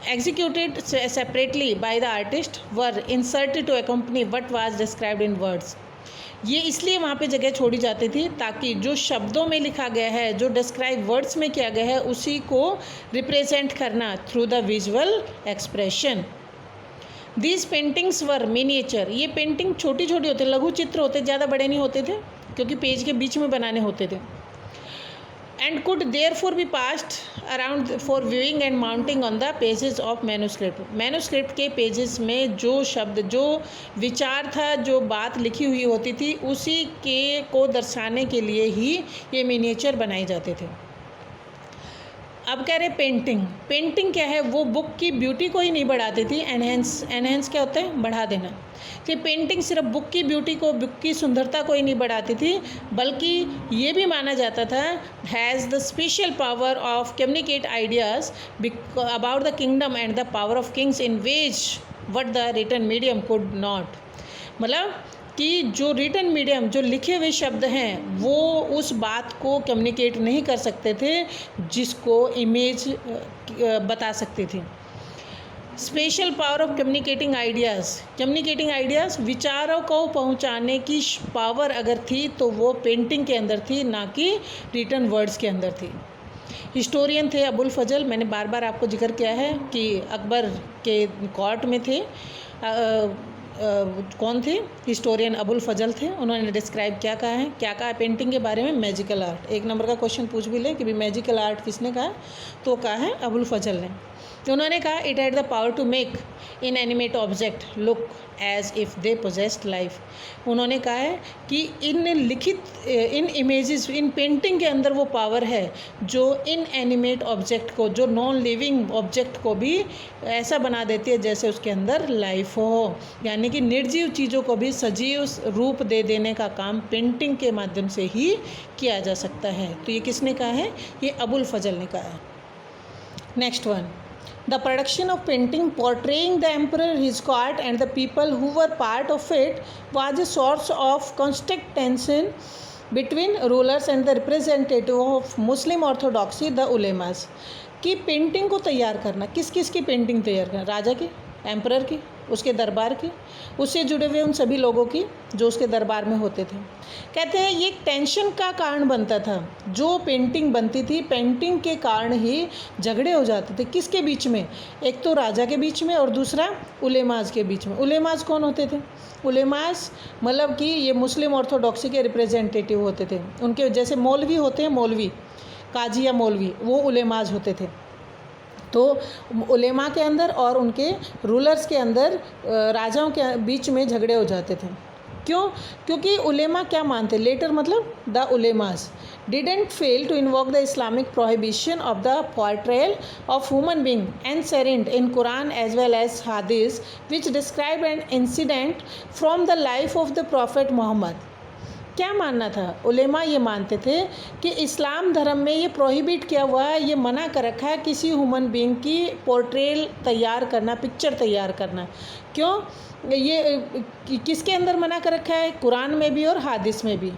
Executed separately by the artist were inserted to accompany what was described in words। ये इसलिए वहाँ पे जगह छोड़ी जाती थी ताकि जो शब्दों में लिखा गया है, जो डिस्क्राइब वर्ड्स में किया गया है, उसी को रिप्रेजेंट करना through the visual expression. These paintings were miniature. ये पेंटिंग छोटी छोटी होते, लघु चित्र होते, ज़्यादा बड़े नहीं होते थे क्योंकि पेज के बीच में बनाने होते थे। And could therefore be passed around for viewing and mounting on the pages of manuscript. Manuscript के पेजेस में जो शब्द, जो विचार था, जो बात लिखी हुई होती थी, उसी के को दर्शाने के लिए ही ये मिनिएचर बनाए जाते थे। अब कह रहे पेंटिंग क्या है? वो बुक की ब्यूटी को ही नहीं बढ़ाती थी। एनहेंस क्या होता है? बढ़ा देना। कि पेंटिंग सिर्फ बुक की ब्यूटी को, बुक की सुंदरता को ही नहीं बढ़ाती थी, बल्कि ये भी माना जाता था has the special power of communicate ideas about the kingdom and the power of kings in ways what the written medium could not. मतलब कि जो रिटन मीडियम, जो लिखे हुए शब्द हैं, वो उस बात को कम्युनिकेट नहीं कर सकते थे जिसको इमेज बता सकती थी। Special power of communicating ideas, विचारों को पहुंचाने की पावर अगर थी तो वो पेंटिंग के अंदर थी, ना कि रिटन वर्ड्स के अंदर थी। हिस्टोरियन थे अबुल फजल। मैंने बार बार आपको जिक्र किया है कि अकबर के कोर्ट में थे। कौन थे? हिस्टोरियन अबुल फजल थे। उन्होंने डिस्क्राइब क्या कहा है पेंटिंग के बारे में? Magical art. एक नंबर का क्वेश्चन पूछ भी ले कि भाई मैजिकल आर्ट किसने कहा, तो कहा है अबुल फजल ने। तो उन्होंने कहा it had the power to make inanimate object look as if they possessed life. उन्होंने कहा है कि इन इमेजेस, इन पेंटिंग के अंदर वो पावर है जो इनएनिमेट ऑब्जेक्ट को, जो नॉन लिविंग ऑब्जेक्ट को भी ऐसा बना देती है जैसे उसके अंदर लाइफ हो। यानी कि निर्जीव चीज़ों को भी सजीव रूप दे देने का काम पेंटिंग के माध्यम से ही किया जा सकता है। तो ये किसने कहा है? ये अबुल फजल ने कहा है। Next one, the production of painting portraying the emperor, his court and the people who were part of it was a source of constant tension between rulers and the representative of Muslim orthodoxy, the ulemas। कि painting को तैयार करना, किस किस की painting तैयार करना? राजा की, एम्परर की, उसके दरबार की, उससे जुड़े हुए उन सभी लोगों की जो उसके दरबार में होते थे। कहते हैं ये टेंशन का कारण बनता था। जो पेंटिंग बनती थी, पेंटिंग के कारण ही झगड़े हो जाते थे। किसके बीच में? एक तो राजा के बीच में और दूसरा उलेमाज के बीच में। उलेमाज कौन होते थे? उलेमाज मतलब कि ये मुस्लिम ऑर्थोडॉक्सी के रिप्रेजेंटेटिव होते थे। उनके जैसे मौलवी होते हैं, मौलवी, काजी या मौलवी, वो उलेमाज होते थे। तो उलेमा के अंदर और उनके रूलर्स के अंदर राजाओं के बीच में झगड़े हो जाते थे। क्यों? क्योंकि उलेमा क्या मानते, लेटर मतलब the ulemas didn't fail to invoke the Islamic prohibition of the portrayal of human being and in Quran as well as hadith which describe an incident from the life of the prophet Muhammad. क्या मानना था? उलेमा ये मानते थे कि इस्लाम धर्म में ये प्रोहिबिट किया हुआ है, ये मना कर रखा है किसी ह्यूमन बीइंग की पोर्ट्रेल तैयार करना, पिक्चर तैयार करना। क्यों? ये किसके अंदर मना कर रखा है? कुरान में भी और हादिस में भी।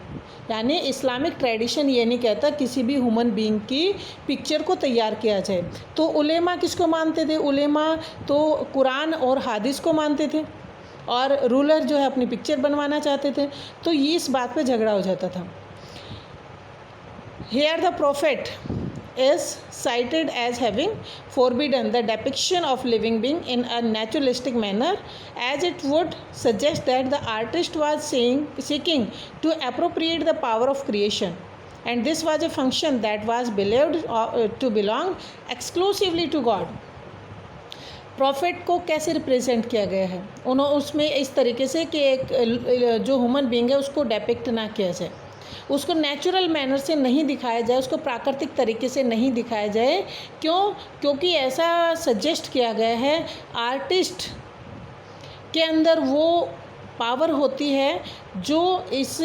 यानी इस्लामिक ट्रेडिशन ये नहीं कहता किसी भी ह्यूमन बीइंग की पिक्चर को तैयार किया जाए। तो उलेमा किसको मानते थे? उलेमा तो कुरान और हादिस को मानते थे, और रूलर जो है अपनी पिक्चर बनवाना चाहते थे। तो ये इस बात पे झगड़ा हो जाता था। Here the prophet is cited as having forbidden the depiction of living being in a naturalistic manner, as it would suggest that the artist was seeking to appropriate the power of creation, and this was a function that was believed to belong exclusively to God. Profit को कैसे represent किया गया है? उसमें इस तरीके से कि एक जो ह्यूमन बीइंग है उसको डेपिक्ट ना किया जाए, उसको नेचुरल मैनर से नहीं दिखाया जाए, उसको प्राकृतिक तरीके से नहीं दिखाया जाए। क्यों? क्योंकि ऐसा सजेस्ट किया गया है आर्टिस्ट के अंदर वो पावर होती है जो इस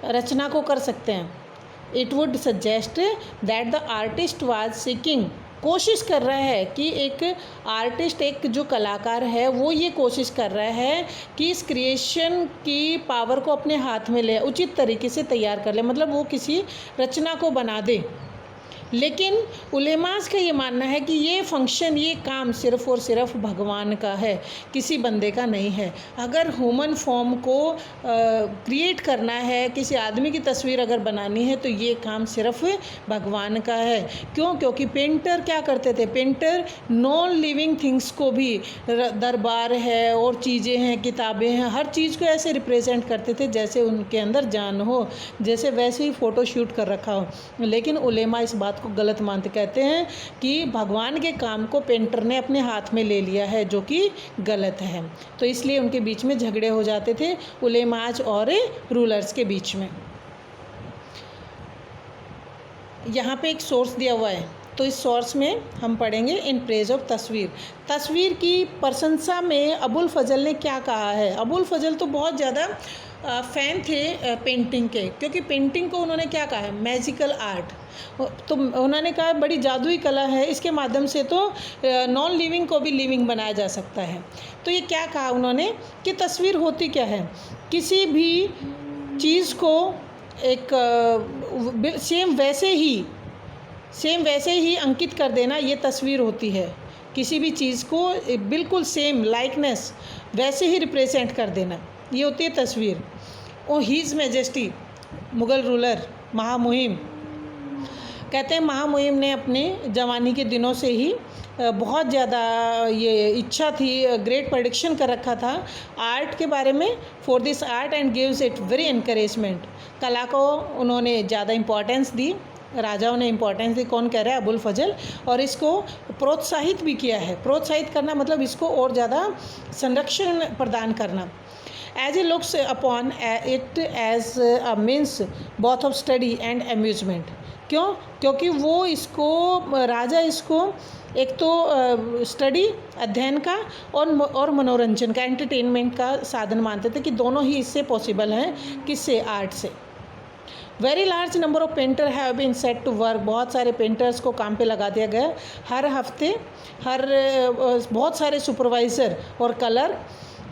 रचना को कर सकते हैं। It would suggest that the artist was seeking, कोशिश कर रहा है कि एक आर्टिस्ट, एक जो कलाकार है वो ये कोशिश कर रहा है कि इस क्रिएशन की पावर को अपने हाथ में ले, उचित तरीके से तैयार कर ले, मतलब वो किसी रचना को बना दे। लेकिन उलेमास का ये मानना है कि ये फंक्शन, ये काम सिर्फ़ और सिर्फ भगवान का है, किसी बंदे का नहीं है। अगर ह्यूमन फॉर्म को क्रिएट करना है, किसी आदमी की तस्वीर अगर बनानी है, तो ये काम सिर्फ भगवान का है। क्यों? क्योंकि पेंटर क्या करते थे? पेंटर नॉन लिविंग थिंग्स को भी, दरबार है और चीज़ें हैं, किताबें हैं, हर चीज़ को ऐसे रिप्रेजेंट करते थे जैसे उनके अंदर जान हो, जैसे वैसे ही फ़ोटो शूट कर रखा हो। लेकिन उलेमा इस बात को गलत मानते, कहते हैं कि भगवान के काम को पेंटर ने अपने हाथ में ले लिया है, जो कि गलत है। तो इसलिए उनके बीच में झगड़े हो जाते थे, उलेमाज और रूलर्स के बीच में। यहाँ पे एक सोर्स दिया हुआ है, तो इस सोर्स में हम पढ़ेंगे इन प्रेज ऑफ तस्वीर। तस्वीर की प्रशंसा में अबुल फजल ने क्या कहा है? अबुल फजल तो बहुत ज़्यादा फ़ैन थे पेंटिंग के, क्योंकि पेंटिंग को उन्होंने क्या कहा है? Magical art. तो उन्होंने कहा बड़ी जादुई कला है, इसके माध्यम से तो नॉन लिविंग को भी लिविंग बनाया जा सकता है। तो ये क्या कहा उन्होंने कि तस्वीर होती क्या है? किसी भी चीज़ को एक सेम वैसे ही अंकित कर देना, ये तस्वीर होती है। किसी भी चीज़ को बिल्कुल सेम लाइकनेस वैसे ही रिप्रेजेंट कर देना, ये होती है तस्वीर। और हीज़ मैजेस्टी मुग़ल रूलर महामुहिम कहते हैं, महामुहिम ने अपने जवानी के दिनों से ही बहुत ज़्यादा ये इच्छा थी, ग्रेट प्रेडिक्शन कर रखा था आर्ट के बारे में, for this art and gives it very encouragement. कला को उन्होंने ज़्यादा इम्पोर्टेंस दी, राजाओं ने इम्पोर्टेंस दी। कौन कह रहा है? अबुल फजल। और इसको प्रोत्साहित भी किया है। प्रोत्साहित करना मतलब इसको और ज़्यादा संरक्षण प्रदान करना। As a looks upon it as a means both of study and amusement. क्यों? क्योंकि वो इसको, राजा इसको एक तो स्टडी, अध्ययन का और मनोरंजन का, एंटरटेनमेंट का साधन मानते थे, कि दोनों ही इससे पॉसिबल हैं। किससे? आर्ट से। Very large number of painter have been set to work. बहुत सारे पेंटर्स को काम पे लगा दिया गया। हर हफ्ते बहुत सारे सुपरवाइज़र और कलर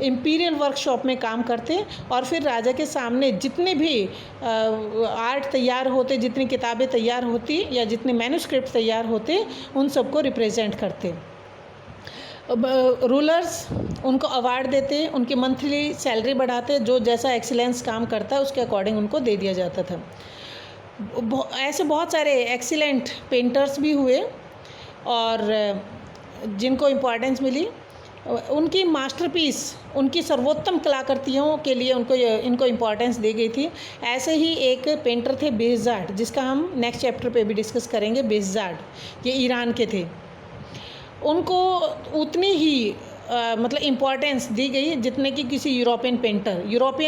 इम्पीरियल वर्कशॉप में काम करते, और फिर राजा के सामने जितने भी आर्ट तैयार होते, जितनी किताबें तैयार होती या जितने मैन्युस्क्रिप्ट तैयार होते, उन सबको रिप्रेजेंट करते। रूलर्स उनको अवार्ड देते, उनकी मंथली सैलरी बढ़ाते, जो जैसा एक्सीलेंस काम करता है उसके अकॉर्डिंग उनको दे दिया जाता था। ऐसे बहुत सारे एक्सीलेंट पेंटर्स भी हुए और जिनको इम्पोर्टेंस मिली। उनकी मास्टरपीस, उनकी सर्वोत्तम कलाकृतियों के लिए इनको इम्पोर्टेंस दी गई थी। ऐसे ही एक पेंटर थे बेहज़ाद, जिसका हम नेक्स्ट चैप्टर पे भी डिस्कस करेंगे। बेहज़ाद ये ईरान के थे। उनको उतनी ही मतलब इम्पोर्टेंस दी गई जितने कि किसी यूरोपियन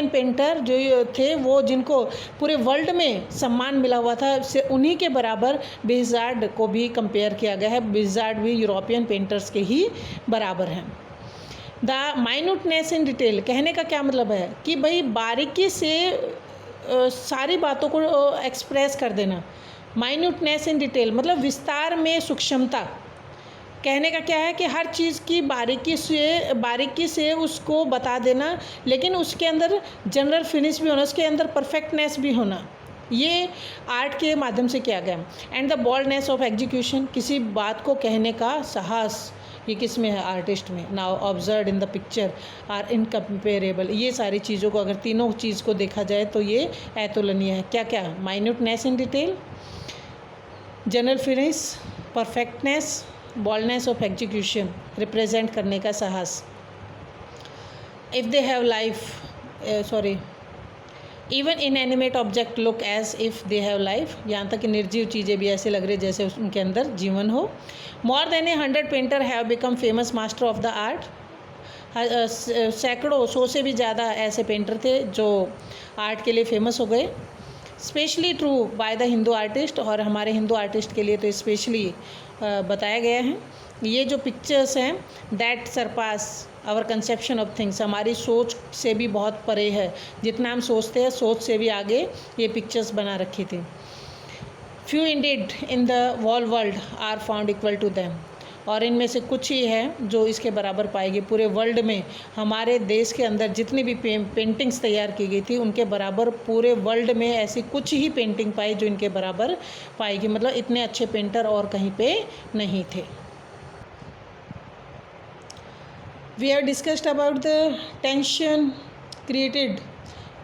पेंटर जो थे, वो जिनको पूरे वर्ल्ड में सम्मान मिला हुआ था, से उन्हीं के बराबर बेहज़ाड को भी कंपेयर किया गया है। बेहज़ाड भी यूरोपियन पेंटर्स के ही बराबर हैं। द माइन्यूटनेस इन डिटेल, कहने का क्या मतलब है कि भाई बारीकी से सारी बातों को एक्सप्रेस कर देना। माइन्यूटनेस इन डिटेल मतलब विस्तार में सूक्ष्मता। कहने का क्या है कि हर चीज़ की बारीकी से उसको बता देना, लेकिन उसके अंदर जनरल फिनिश भी होना, उसके अंदर परफेक्टनेस भी होना। ये आर्ट के माध्यम से किया गया। And the boldness of execution, किसी बात को कहने का साहस, ये किस में है? आर्टिस्ट में। Now observe in the picture are incomparable, ये सारी चीज़ों को अगर तीनों चीज़ को देखा जाए तो ये अतुलनीय है। क्या क्या? Minuteness in detail, general finish, perfectness, boldness of execution, represent करने का साहस। If they have life even inanimate object look as if they have life, यहाँ तक कि निर्जीव चीज़ें भी ऐसे लग रही जैसे उनके अंदर जीवन हो। More than 100 painter have become famous master of the art, सैकड़ों 100 से भी ज़्यादा ऐसे पेंटर थे जो आर्ट के लिए फेमस हो गए। Specially true by the Hindu artist, और हमारे हिंदू आर्टिस्ट के लिए तो स्पेशली बताया गया है। ये जो पिक्चर्स हैं that surpass our conception of things, हमारी सोच से भी बहुत परे है। जितना हम सोचते हैं सोच से भी आगे ये पिक्चर्स बना रखी थी। Few indeed in the whole world are found equal to them, और इनमें से कुछ ही है जो इसके बराबर पाएगी। पूरे वर्ल्ड में हमारे देश के अंदर जितनी भी पेंटिंग्स तैयार की गई थी उनके बराबर पूरे वर्ल्ड में ऐसी कुछ ही पेंटिंग पाई जो इनके बराबर पाएगी। मतलब इतने अच्छे पेंटर और कहीं पे नहीं थे। We have discussed about the tension created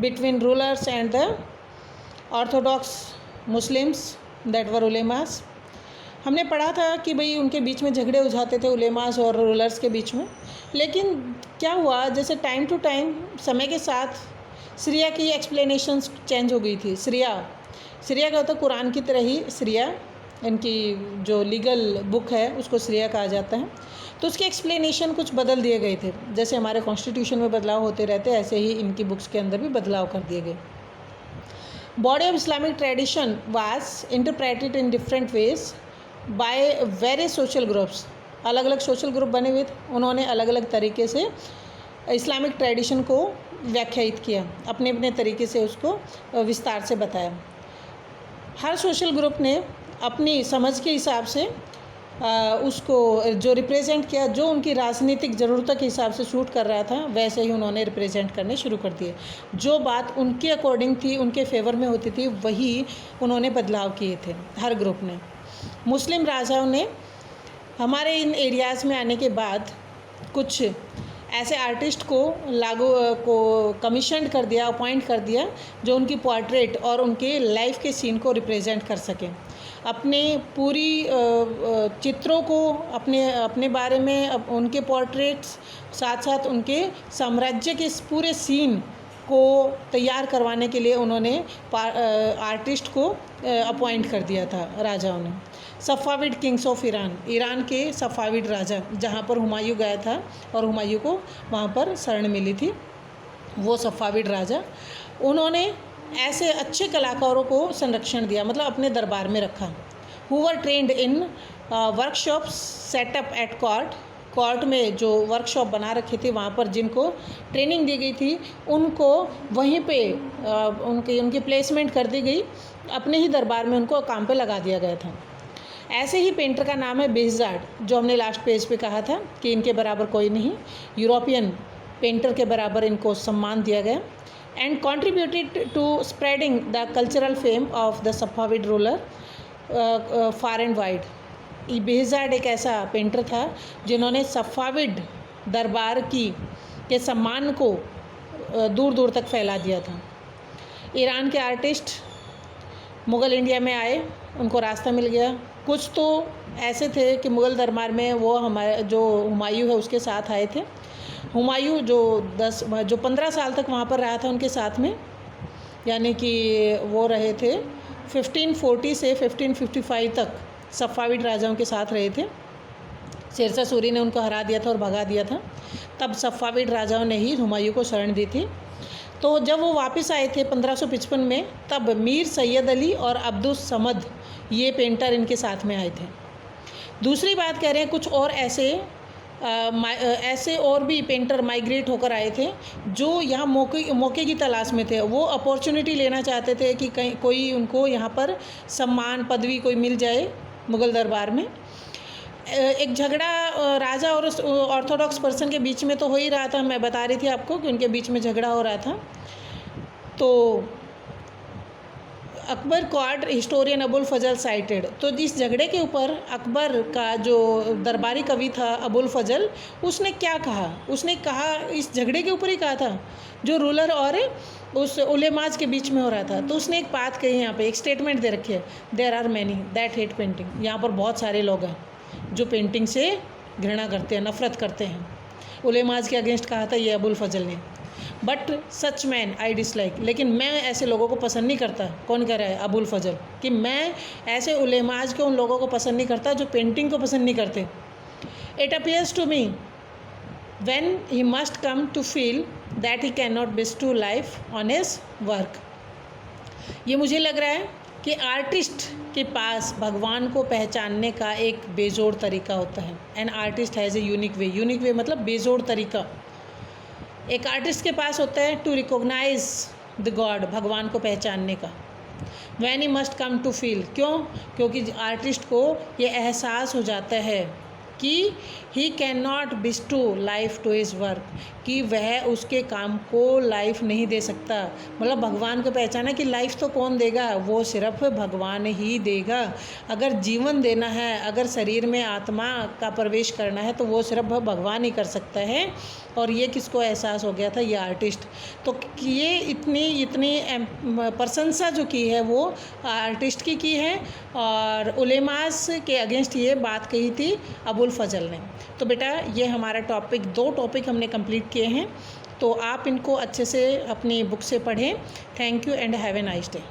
between rulers and the orthodox Muslims that were ulemas. हमने पढ़ा था कि भाई उनके बीच में झगड़े हो जाते थे उलेमास और रूलर्स के बीच में, लेकिन क्या हुआ जैसे टाइम टू टाइम समय के साथ शरिया की एक्सप्लेनेशंस चेंज हो गई थी। शरिया का होता कुरान की तरह ही शरिया, इनकी जो लीगल बुक है उसको शरिया कहा जाता है। तो उसके एक्सप्लेनेशन कुछ बदल दिए गए थे, जैसे हमारे कॉन्स्टिट्यूशन में बदलाव होते रहते ऐसे ही इनकी बुक्स के अंदर भी बदलाव कर दिए गए। Body of Islamic tradition was interpreted in different ways by various social groups, अलग अलग सोशल ग्रुप बने हुए थे, उन्होंने अलग अलग तरीके से इस्लामिक ट्रेडिशन को व्याख्यायित किया, अपने अपने तरीके से उसको विस्तार से बताया। हर सोशल ग्रुप ने अपनी समझ के हिसाब से उसको जो रिप्रेजेंट किया, जो उनकी राजनीतिक ज़रूरतों के हिसाब से सूट कर रहा था वैसे ही उन्होंने रिप्रेजेंट करने शुरू कर दिए। जो बात उनके अकॉर्डिंग थी, उनके फेवर में होती थी, वही उन्होंने बदलाव किए थे हर ग्रुप ने। मुस्लिम राजाओं ने हमारे इन एरियाज़ में आने के बाद कुछ ऐसे आर्टिस्ट को कमीशन कर दिया, अपॉइंट कर दिया जो उनकी पोर्ट्रेट और उनके लाइफ के सीन को रिप्रेजेंट कर सकें। अपने पूरी चित्रों को अपने बारे में उनके पोर्ट्रेट्स साथ साथ उनके साम्राज्य के पूरे सीन को तैयार करवाने के लिए उन्होंने आर्टिस्ट को अपॉइंट कर दिया था राजाओं ने। सफ़ाविड किंग्स ऑफ ईरान के सफ़ाविड राजा, जहाँ पर हुमायूं गया था और हुमायूं को वहाँ पर शरण मिली थी, वो सफ़ाविड राजा, उन्होंने ऐसे अच्छे कलाकारों को संरक्षण दिया, मतलब अपने दरबार में रखा। Who were trend in workshops setup at court में जो वर्कशॉप बना रखी थी वहाँ पर जिनको ट्रेनिंग दी गई थी उनको वहीं पे उनकी प्लेसमेंट कर दी गई, अपने ही दरबार में उनको काम पे लगा दिया गया था। ऐसे ही पेंटर का नाम है बेहज़ाड, जो हमने लास्ट पेज पे कहा था कि इनके बराबर कोई नहीं, यूरोपियन पेंटर के बराबर इनको सम्मान दिया गया। And contributed to spreading the cultural fame of the Safavid ruler far and wide. Behzad एक ऐसा पेंटर था जिन्होंने सफ़ाविड दरबार के सम्मान को दूर दूर तक फैला दिया था। ईरान के आर्टिस्ट मुग़ल इंडिया में आए, उनको रास्ता मिल गया। कुछ तो ऐसे थे कि मुग़ल दरबार में वो हमारे जो हुमायूं है उसके साथ आए थे। हुमायूं जो 15 साल तक वहाँ पर रहा था उनके साथ में, यानी कि वो रहे थे 1540 से 1555 तक सफ़ाविड राजाओं के साथ रहे थे। शेरशाह सूरी ने उनको हरा दिया था और भगा दिया था। तब सफ़ाविद राजाओं ने ही हुमायूं को शरण दी थी। तो जब वो वापस आए थे 1555 में, तब मीर सैयद अली और अब्दुस समद ये पेंटर इनके साथ में आए थे। दूसरी बात कह रहे हैं कुछ और ऐसे और भी पेंटर माइग्रेट होकर आए थे जो यहाँ मौके की तलाश में थे। वो अपॉर्चुनिटी लेना चाहते थे कि कहीं कोई उनको यहाँ पर सम्मान पदवी कोई मिल जाए मुग़ल दरबार में। एक झगड़ा राजा और उस ऑर्थोडॉक्स पर्सन के बीच में तो हो ही रहा था। मैं बता रही थी आपको कि उनके बीच में झगड़ा हो रहा था। तो अकबर कॉर्ड हिस्टोरियन अबुल फजल साइटेड। तो इस झगड़े के ऊपर अकबर का जो दरबारी कवि था अबुल फजल, उसने क्या कहा? उसने कहा, इस झगड़े के ऊपर ही कहा था जो रूलर और उस उलेमाज के बीच में हो रहा था। तो उसने एक बात कही, यहाँ पे एक स्टेटमेंट दे रखी है, there are many that hate painting. यहाँ पर बहुत सारे लोग हैं जो पेंटिंग से घृणा करते हैं, नफ़रत करते हैं। उलेमाज के अगेंस्ट कहा था ये अबुल फजल ने। But such man I dislike, लेकिन मैं ऐसे लोगों को पसंद नहीं करता। कौन कह रहा है? अबुल फजल, कि मैं ऐसे उलेमाज के उन लोगों को पसंद नहीं करता जो पेंटिंग को पसंद नहीं करते। It appears to me when he must come to feel that he can not bestow life on his work. ये मुझे लग रहा है कि आर्टिस्ट के पास भगवान को पहचानने का एक बेजोड़ तरीका होता है। An artist has a unique way. Unique way मतलब बेजोड़ तरीका एक आर्टिस्ट के पास होता है टू रिकॉग्नाइज द गॉड, भगवान को पहचानने का। When he must come to feel, क्यों? क्योंकि आर्टिस्ट को ये एहसास हो जाता है कि he can not bestow life to his work, कि वह उसके काम को लाइफ नहीं दे सकता। मतलब भगवान को पहचाना कि लाइफ तो कौन देगा? वो सिर्फ भगवान ही देगा। अगर जीवन देना है, अगर शरीर में आत्मा का प्रवेश करना है, तो वो सिर्फ भगवान ही कर सकता है। और ये किसको एहसास हो गया था? ये आर्टिस्ट। तो ये इतनी प्रशंसा जो की है वो आर्टिस्ट की है, और उलेमास के अगेंस्ट ये बात कही थी अबुल फजल ने। तो बेटा ये हमारा दो टॉपिक हमने कंप्लीट किए हैं। तो आप इनको अच्छे से अपनी बुक से पढ़ें। Thank you and have a nice day.